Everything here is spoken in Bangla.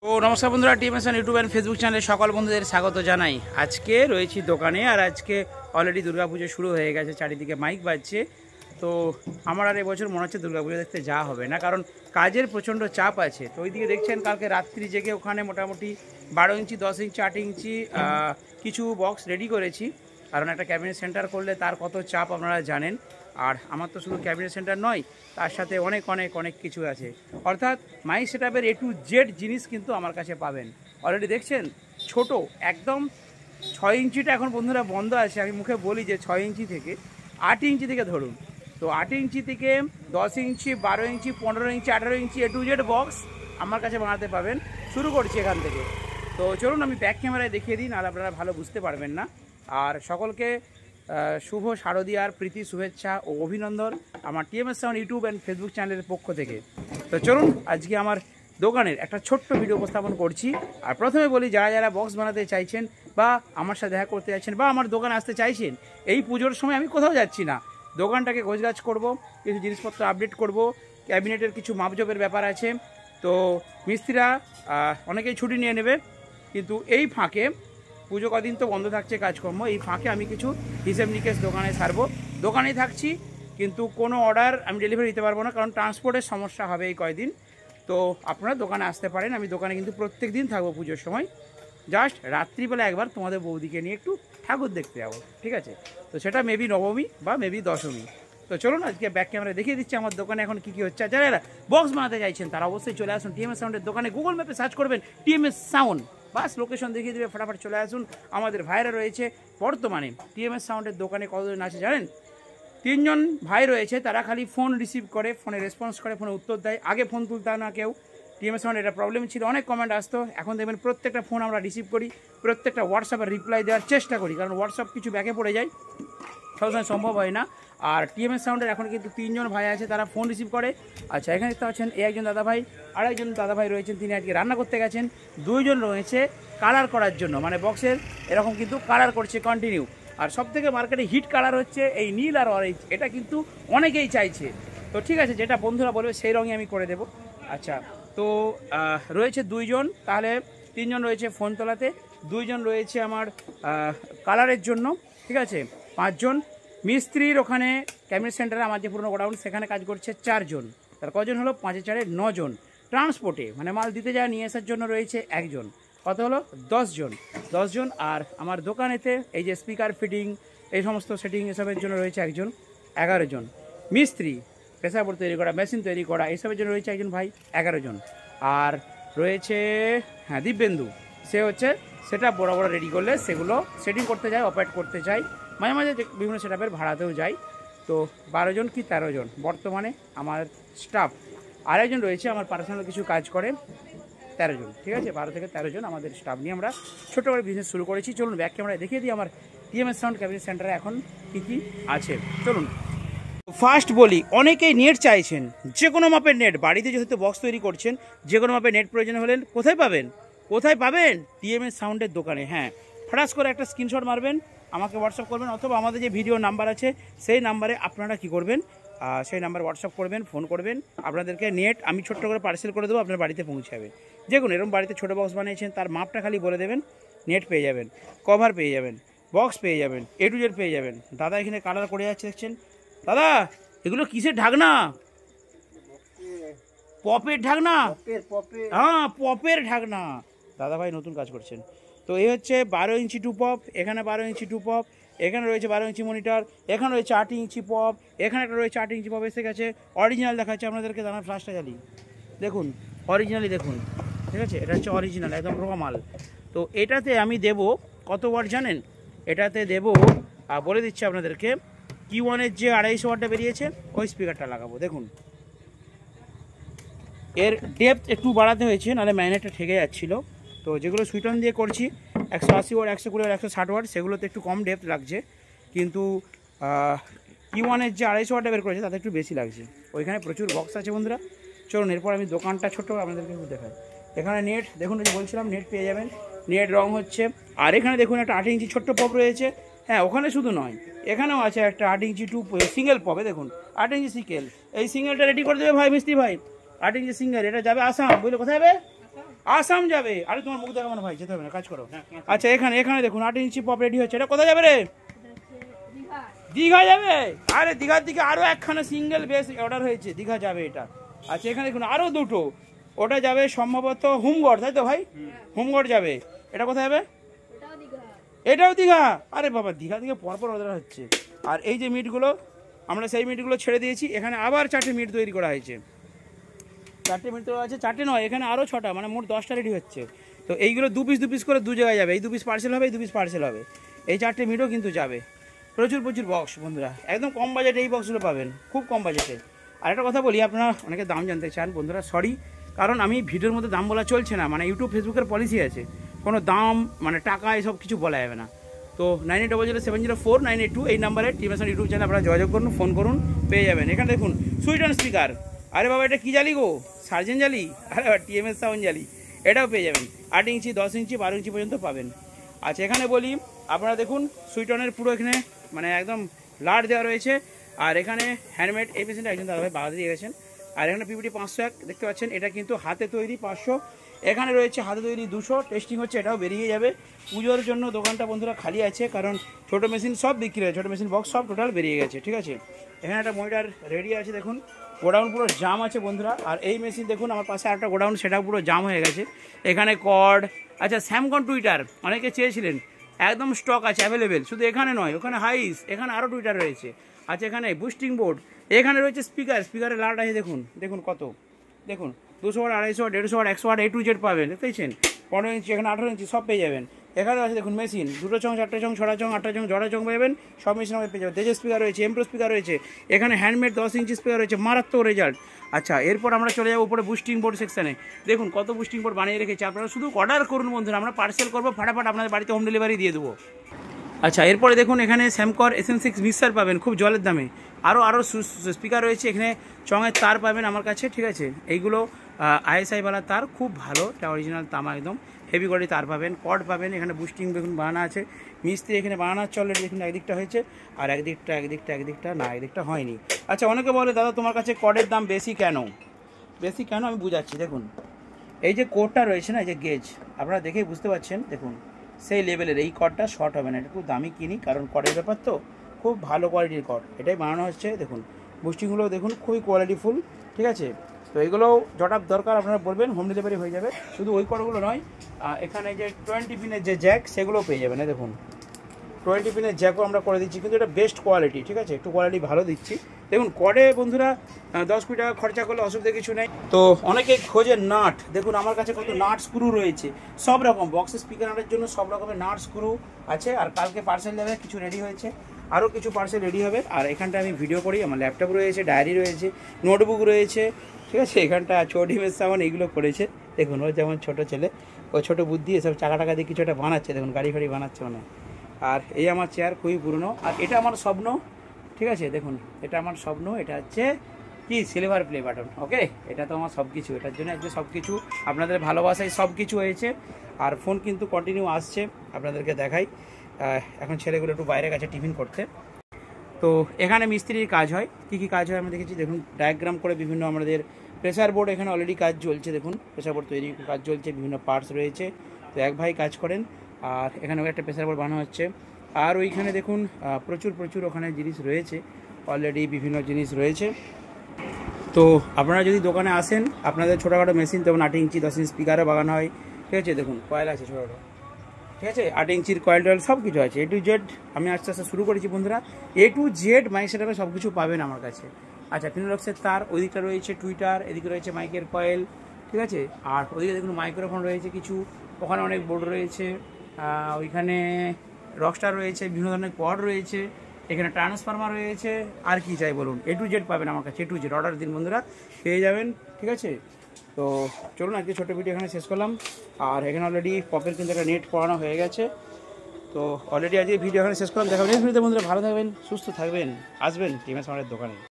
তো নমস্কার বন্ধুরা, টিএমএসএন ইউটিউব অ্যান্ড ফেসবুক চ্যানেলে সকল বন্ধুদের স্বাগত জানাই। আজকে রয়েছি দোকানে, আর আজকে অলরেডি দুর্গাপুজো শুরু হয়ে গেছে, চারিদিকে মাইক বাজছে। তো আমার আর এবছর মনে হচ্ছে দুর্গাপুজো দেখতে যাওয়া হবে না, কারণ কাজের প্রচণ্ড চাপ আছে। তো ওইদিকে দেখছেন কালকে রাত্রি জেগে ওখানে মোটামুটি 12 ইঞ্চি 10 ইঞ্চি 8 ইঞ্চি কিছু বক্স রেডি করেছি, কারণ একটা ক্যাবিনেট সেন্টার করলে তার কত চাপ আপনারা জানেন। আর আমার তো শুধু ক্যাবিনেট সেন্টার নয়, তার সাথে অনেক অনেক অনেক কিছু আছে, অর্থাৎ মাইক সেটআপের A to Z জিনিস কিন্তু আমার কাছে পাবেন। অলরেডি দেখছেন ছোট একদম 6 ইঞ্চিটা এখন বন্ধুরা বন্ধ আছে। আমি মুখে বলি যে 6 ইঞ্চি থেকে 8 ইঞ্চি থেকে ধরুন, তো 8 ইঞ্চি থেকে 10 ইঞ্চি 12 ইঞ্চি 15 ইঞ্চি 18 ইঞ্চি A to Z বক্স আমার কাছে বানাতে পাবেন। শুরু করছি এখান থেকে। তো চলুন আমি ব্যাক ক্যামেরায় দেখিয়ে দিই, নাহলে আপনারা ভালো বুঝতে পারবেন না। আর সকলকে শুভ শারদীয়ার প্রীতি শুভেচ্ছা ও অভিনন্দন আমার TMS sound YouTube and Facebook চ্যানেলের পক্ষ থেকে। তো চলুন আজকে আমার দোকানের একটা ছোট্ট ভিডিও উপস্থাপন করছি। আর প্রথমে বলি, যারা যারা বক্স বানাতে চাইছেন বা আমার সাথে দেখা করতে যাচ্ছেন বা আমার দোকানে আসতে চাইছেন, এই পুজোর সময় আমি কোথাও যাচ্ছি না, দোকানটাকে গোছগাছ করব, কিছু জিনিসপত্র আপডেট করব, ক্যাবিনেটের কিছু মাপজোপের ব্যাপার আছে। তো মিস্ত্রিরা অনেকেই ছুটি নিয়ে নেবে, কিন্তু এই ফাঁকে পুজো কদিন তো বন্ধ থাকছে কাজকর্ম, এই ফাঁকে আমি কিছু হিসেব নিকেশ দোকানে সারবো। দোকানেই থাকছি, কিন্তু কোনো অর্ডার আমি ডেলিভারি দিতে পারবো না, কারণ ট্রান্সপোর্টের সমস্যা হবে এই কয়দিন। তো আপনারা দোকানে আসতে পারেন, আমি দোকানে কিন্তু প্রত্যেক দিন থাকবো পুজোর সময়। জাস্ট রাত্রিবেলা একবার তোমাদের বৌদিকে নিয়ে একটু ঠাকুর দেখতে যাবো, ঠিক আছে? তো সেটা মেবি নবমী বা মেবি দশমী। তো চলুন আজকে ব্যাক ক্যামেরা দেখিয়ে দিচ্ছি আমার দোকানে এখন কী কী হচ্ছে। যারা বক্স বানাতে চাইছেন তারা অবশ্যই চলে আসুন টিএমএস সাউন্ডের দোকানে। গুগল ম্যাপে সার্চ করবেন টিএমএস সাউন্ড, বাস লোকেশন দেখিয়ে দেবে, ফটাফট চলে আসুন। আমাদের ভাইরা রয়েছে বর্তমানে টিএমএস সাউন্ডের দোকানে কতজন আছে জানেন? 3 জন ভাই রয়েছে, তারা খালি ফোন রিসিভ করে, ফোনে রেসপন্স করে, ফোনে উত্তর দেয়। আগে ফোন তুলতে না কেউ, টিএমএস সাউন্ড এটা প্রবলেম ছিল, অনেক কমেন্ট আসতো। এখন দেখবেন প্রত্যেকটা ফোন আমরা রিসিভ করি, প্রত্যেকটা হোয়াটসঅ্যাপে রিপ্লাই দেওয়ার চেষ্টা করি, কারণ হোয়াটসঅ্যাপ কিছু ব্যাকে পড়ে যায়, সবসময় সম্ভব হয় না। আর টিএমএস সাউন্ডের এখন কিন্তু 3 জন ভাই আছে, তারা ফোন রিসিভ করে। আচ্ছা, এখানে দেখতে পাচ্ছেন একজন দাদাভাই, আর একজন দাদাভাই রয়েছেন, তিনি আজকে রান্না করতে গেছেন। 2 জন রয়েছে কালার করার জন্য, মানে বক্সের এরকম কিন্তু কালার করছে কন্টিনিউ। আর সবথেকে মার্কেটে হিট কালার হচ্ছে এই নীল আর অরেঞ্জ, এটা কিন্তু অনেকেই চাইছে। তো ঠিক আছে, যেটা বন্ধুরা বলবে সেই রঙই আমি করে দেব। আচ্ছা, তো রয়েছে 2 জন, তাহলে 3 জন রয়েছে ফোন তোলাতে, 2 জন রয়েছে আমার কালারের জন্য, ঠিক আছে? 5 জন মিস্ত্রির ওখানে ক্যাবিনেট সেন্টারে আমার যে পুরনো গোডাউন, সেখানে কাজ করছে 4 জন। তার কজন হলো? 5 এ 4 এ 9 জন। ট্রান্সপোর্টে মানে মাল দিতে যায় নিয়ে আসার জন্য রয়েছে 1 জন। কত হলো? 10 জন। 10 জন। আর আমার দোকানেতে এই যে স্পিকার ফিটিং, এই সমস্ত সেটিং এসবের জন্য রয়েছে 1 জন। 11 জন। মিস্ত্রি প্রেসার বোর্ড তৈরি করা, মেশিন তৈরি করা, এইসবের জন্য রয়েছে 1 জন ভাই, 11 জন। আর রয়েছে দিব্যেন্দু, সে হচ্ছে সেটা বড় বড় রেডি করলে সেগুলো সেটিং করতে যায়, অপারেট করতে যায়, মাঝে মাঝে বিভিন্ন সেটআপের ভাড়াতেও যাই। তো 12 জন কি 13 জন বর্তমানে আমার স্টাফ। আরেকজন রয়েছে আমার পার্সোনাল কিছু কাজ করে, 13 জন, ঠিক আছে? 12 থেকে 13 জন আমাদের স্টাফ নিয়ে আমরা ছোটো করে বিজনেস শুরু করেছি। চলুন ব্যাক ক্যামেরায় দেখিয়ে দিই আমার টিএমএস সাউন্ড ক্যাবিনেট সেন্টারে এখন কী কী আছে। চলুন ফার্স্ট বলি, অনেকেই নেট চাইছেন, যে কোনো মাপের নেট। বাড়িতে যেহেতু বক্স তৈরি করছেন, যে কোনো মাপের নেট প্রয়োজন হলেন কোথায় পাবেন? কোথায় পাবেন? টিএমএস সাউন্ডের দোকানে। হ্যাঁ, ফটাস করে একটা স্ক্রিনশট মারবেন, আমাকে হোয়াটসঅ্যাপ করবেন, অথবা আমাদের যে ভিডিও নাম্বার আছে সেই নাম্বারে আপনারা কি করবেন, সেই নাম্বারে হোয়াটসঅ্যাপ করবেন, ফোন করবেন। আপনাদেরকে নেট আমি ছোট্ট করে পার্সেল করে দেবো, আপনার বাড়িতে পৌঁছাবে। যে কোনো এরকম বাড়িতে ছোটো বক্স বানিয়েছেন, তার মাপটা খালি বলে দেবেন, নেট পেয়ে যাবেন, কভার পেয়ে যাবেন, বক্স পেয়ে যাবেন, A to Z পেয়ে যাবেন। দাদা এখানে কালার করে যাচ্ছে, দেখছেন দাদা? এগুলো কিসের ঢাকনা? পপের ঢাকনা? হ্যাঁ, পপের ঢাকনা। দাদা ভাই নতুন কাজ করছেন। তো এই হচ্ছে 12 ইঞ্চি 2 পপ, এখানে 12 ইঞ্চি 2 পপ, এখানে রয়েছে 12 ইঞ্চি মনিটর, এখানে রয়েছে 8 ইঞ্চি পপ, এখানে একটা রয়েছে 8 ইঞ্চি পপ এসে গেছে। অরিজিনাল দেখাচ্ছে আপনাদেরকে, দাঁড়ান ফ্লাশটা জ্বালি, দেখুন অরিজিনালি দেখুন, ঠিক আছে? এটা হচ্ছে অরিজিনাল, একদম রোগা মাল। তো এটাতে আমি দেব কত ওয়াট জানেন? এটাতে দেব বলে দিচ্ছি আপনাদেরকে, Q1-এর যে 250 ওয়াটটা বেরিয়েছে ওই স্পিকারটা লাগাবো। দেখুন এর ডেপথ একটু বাড়াতে হয়েছে, নাহলে ম্যাগনেটটা ঠেকে যাচ্ছিলো। তো যেগুলো সুইটন দিয়ে করছি 180 ওয়াট, 120 ওয়াট, 160 ওয়াট, সেগুলোতে একটু কম ডেপথ লাগছে, কিন্তু Q1-এর যে 250 ওয়াটটা বের করেছে তাতে একটু বেশি লাগছে। ওইখানে প্রচুর বক্স আছে বন্ধুরা। চলুন এরপর আমি দোকানটা ছোটো আপনাদেরকে একটু দেখাই। এখানে নেট দেখুন, যে বলছিলাম নেট পেয়ে যাবেন, নেট রং হচ্ছে। আর এখানে দেখুন একটা 8 ইঞ্চি ছোট্ট পপ রয়েছে। হ্যাঁ, ওখানে শুধু নয়, এখানেও আছে একটা 8 ইঞ্চি 2 সিঙ্গেল পপে, দেখুন 8 ইঞ্চি সিঙ্গেল। এই সিঙ্গেলটা রেডি করে দেবে ভাই মিস্ত্রি ভাই, 8 ইঞ্চি সিঙ্গেল। এটা যাবে আসাম, বুঝলে কোথায় যাবে? আসাম যাবে। আরে তোমার মুখ দেখাবো না ভাই, যেতে হবে না, কাজ করো। আচ্ছা এখানে এখানে দেখুন 8 ইঞ্চি পপ রেডি হচ্ছে। এটা কোথায় যাবে রে? দীঘা যাবে। আরে দীঘার দিকে আরো একখানা সিঙ্গেল বেস অর্ডার হয়েছে, দীঘা যাবে এটা। আচ্ছা এখানে দেখুন আরো দুটো, ওটা যাবে সম্ভবত হোমগড়, তাই তো ভাই? হোমগড় যাবে। এটা কোথায় যাবে? এটাও দীঘা। আরে বাবা, দীঘা থেকে পরপর অর্ডার হচ্ছে। আর এই যে মিটগুলো, আমরা সেই মিটগুলো ছেড়ে দিয়েছি, এখানে আবার 4টে মিট তৈরি করা হয়েছে। 4টে মিট তৈরি আছে, 4টে নয়, এখানে আরও 6টা, মানে মোট 10টা রেডি হচ্ছে। তো এইগুলো 2 পিস করে 2 জায়গায় যাবে। এই 2 পিস পার্সেল হবে, এই 2 পিস পার্সেল হবে। এই 4টে মিটও কিন্তু যাবে। প্রচুর বক্স বন্ধুরা, একদম কম বাজেটে এই বক্সগুলো পাবেন, খুব কম বাজেটে। আর একটা কথা বলি, আপনারা অনেকে দাম জানতে চান বন্ধুরা, সরি, কারণ আমি ভিডিওর মধ্যে দাম বলা চলছে না, মানে ইউটিউব ফেসবুকের পলিসি আছে, কোনো দাম মানে টাকা এসব কিছু বলা যাবে না। তো 9800704982 এই নাম্বারে টিএমএস ইউটিউব চ্যানেলে আপনারা যোগাযোগ করুন, ফোন করুন, পেয়ে যাবেন। এখানে দেখুন সুইট অন স্পিকার। আরে বাবা, এটা কি জালি গো? সার্জেন জালি? আরে বাবা, টিএমএস সাউন্ড জালি, এটাও পেয়ে যাবেন। 8 ইঞ্চি, 10 ইঞ্চি, 12 ইঞ্চি পর্যন্ত পাবেন। আচ্ছা এখানে বলি, আপনারা দেখুন সুইটনের পুরো এখানে মানে একদম লাট দেওয়া রয়েছে। আর এখানে হ্যান্ডমেড, এই পেশেন্টটা একজন দাদাভাই বাগাতে দিয়ে গেছেন। আর এখানে পিপিটি 501 দেখতে পাচ্ছেন, এটা কিন্তু হাতে তৈরি 500। এখানে রয়েছে হাতে তৈরি 200, টেস্টিং হচ্ছে, এটাও বেরিয়ে যাবে। পুজোর জন্য দোকানটা বন্ধুরা খালি আছে, কারণ ছোটো মেশিন সব বিক্রি হয়, ছোটো মেশিন বক্স সব টোটাল বেরিয়ে গেছে, ঠিক আছে। এখানে একটা মনিটর রেডি আছে, দেখুন গোডাউন পুরো জাম আছে বন্ধুরা। আর এই মেশিন দেখুন আমার পাশে একটা গোডাউন, সেটাও পুরো জাম হয়ে গেছে। এখানে কর্ড, আচ্ছা স্যামকন টুইটার অনেকে চেয়েছিলেন, একদম স্টক আছে অ্যাভেলেবেল। শুধু এখানে নয়, ওখানে হাইস, এখানে আরও টুইটার রয়েছে। আচ্ছা এখানে বুস্টিং বোর্ড, এখানে রয়েছে স্পিকারের লাট আছে, দেখুন কত, দেখুন 200 watt, 250 watt, 150 watt, 100 watt, A to Z পাবেন, দেখতেছেন। 15 ইঞ্চি, এখানে 18 ইঞ্চি, সব পেয়ে যাবেন। এখানে আছে দেখুন মেশিন, 2টো চং, 4টে চং, 6টা চং, 8টা চং, জড়া চং পাবেন, সব মেশিন আমাদের পেয়ে যাবেন। তেজের স্পিকার রয়েছে, এমপ্রো স্পিকার রয়েছে, এখানে হ্যান্ডমেড 10 ইঞ্চি স্পিকার রয়েছে, মারাত্মক রেজাল্ট। আচ্ছা এরপর আমরা চলে যাবো উপরে বুস্টিং বোর্ড সেকশানে। দেখুন কত বুস্টিং বোর্ড বানিয়ে রেখেছি, আপনারা শুধু অর্ডার করুন বন্ধুরা, আমরা পার্সেল করবো, ফাটাফাট আপনাদের বাড়িতে হোম ডেলিভারি দিয়ে দেবো। আচ্ছা এরপরে দেখুন এখানে স্যামকর SM6 মিক্সার পাবেন খুব জলের দামে। আরও স্পিকার রয়েছে, এখানে চঙের তার পাবেন আমার কাছে, ঠিক আছে। এইগুলো ISI-ওয়ালা তার, খুব ভালো, এটা অরিজিনাল তামা, একদম হেভি কোয়ালিটি তার পাবেন। কর্ড পাবেন, এখানে বুস্টিং দেখুন বানানো আছে, মিস্ত্রি এখানে বানানো হচ্ছে অলরেডি, দেখুন একদিকটা হয়েছে, আর একদিকটা না, একদিকটা হয়নি। আচ্ছা অনেকে বলে দাদা তোমার কাছে কর্ডের দাম বেশি কেন? আমি বুঝাচ্ছি। দেখুন এই যে কোডটা রয়েছে না, এই যে গেজ, আপনারা দেখেই বুঝতে পারছেন, দেখুন সেই লেভেলের এই কর্ডটা শর্ট হবে না, এটা খুব দামি কিনি, কারণ কর্ডের ব্যাপার তো, খুব ভালো কোয়ালিটির কর্ড এটাই বানানো হচ্ছে। দেখুন বুস্টিংগুলো দেখুন খুবই কোয়ালিটিফুল, ঠিক আছে। তো এগুলো জটাপ দরকার আপনারা বলবেন, হোম ডেলিভারি হয়ে যাবে। শুধু ওই কর্ডগুলো নয়, এখানে যে 20 পিনের যে জ্যাক, সেগুলোও পেয়ে যাবেন। দেখুন 20 পিনের জ্যাকও আমরা করে দিচ্ছি, কিন্তু এটা বেস্ট কোয়ালিটি, ঠিক আছে, একটু কোয়ালিটি ভালো দিচ্ছি। দেখুন কর্ডে বন্ধুরা 10 কোটি টাকা খরচা করলে অসুবিধা কিছু নেই। তো অনেকে খোঁজে নাট, দেখুন আমার কাছে কত নাট স্ক্রু রয়েছে, সব রকম বক্সের স্পিকার আনার জন্য সব রকমের নাট স্ক্রু আছে। আর কালকে পার্সেল যাবে, কিছু রেডি হয়েছে, আরও কিছু পার্সেল রেডি হবে। আর এখানটা আমি ভিডিও করি, আমার ল্যাপটপ রয়েছে, ডায়েরি রয়েছে, নোটবুক রয়েছে, ঠিক আছে। এখানটা চৌডিমের সামান এইগুলো করেছে, দেখুন ও যেমন ছোটো ছেলে, ও ছোটো বুদ্ধি, এসব চাকা টাকা দিয়ে কিছু একটা বানাচ্ছে, দেখুন গাড়ি ফাড়ি বানাচ্ছে মানে। আর এই আমার চেয়ার খুবই পুরনো, আর এটা আমার স্বপ্ন, ঠিক আছে। দেখুন এটা আমার স্বপ্ন, এটা হচ্ছে কি সিলভার প্লে বাটন, ওকে। এটা তো আমার সব কিছু, এটার জন্য একদম সব কিছু, আপনাদের ভালোবাসায় সব কিছু হয়েছে। আর ফোন কিন্তু কন্টিনিউ আসছে, আপনাদেরকে দেখাই। এখন ছেলেগুলো একটু বাইরে গেছে টিফিন করতে। তো এখানে মিস্ত্রির কাজ হয়, কী কাজ হয় আমি দেখেছি, দেখুন ডায়াগ্রাম করে বিভিন্ন আমাদের প্রেসার বোর্ড, এখানে অলরেডি কাজ চলছে, দেখুন প্রেসার বোর্ড তৈরি কাজ চলছে, বিভিন্ন পার্টস রয়েছে। তো এক ভাই কাজ করেন, আর এখানেও একটা প্রেসার বোর্ড বানানো হচ্ছে। আর ওইখানে দেখুন প্রচুর ওখানে জিনিস রয়েছে, অলরেডি বিভিন্ন জিনিস রয়েছে। তো আপনারা যদি দোকানে আসেন, আপনাদের ছোটোখাটো মেশিন, যেমন 8 ইঞ্চি 10 ইঞ্চি স্পিকারও বাগানো হয়, ঠিক আছে। দেখুন কয়েল আছে ছোটো, ঠিক আছে, 8 ইঞ্চির কয়েল টয়েল সব কিছু আছে, A to Z। আমি আস্তে আস্তে শুরু করেছি বন্ধুরা, A to Z মাইক সেটআপে সব কিছু পাবেন আমার কাছে। আচ্ছা ফিনোলক্সের তার, ওইদিকটা রয়েছে টুইটার, এদিকে রয়েছে মাইকের কয়েল, ঠিক আছে। আর ওইদিকে দেখুন মাইক্রোফোন রয়েছে কিছু, ওখানে অনেক বোর্ড রয়েছে, ওইখানে রকস্টার রয়েছে, বিভিন্ন ধরনের কর্ড রয়েছে, এখানে ট্রান্সফরমার রয়েছে। আর কি চাই বলুন, A to Z পাবেন আমার কাছে, A to Z অর্ডার দিন বন্ধুরা, পেয়ে যাবেন, ঠিক আছে। তো চলুন আজকে ছোটো ভিডিও এখানে শেষ করলাম। আর এখানে অলরেডি পপের কিন্তু একটা নেট পড়ানো হয়ে গেছে। তো অলরেডি আজকে ভিডিও এখানে শেষ করলাম, দেখা নেক্সট ভিডিওতে বন্ধুরা। ভালো থাকবেন, সুস্থ থাকবেন, আসবেন টিএমএস আমাদের দোকানে।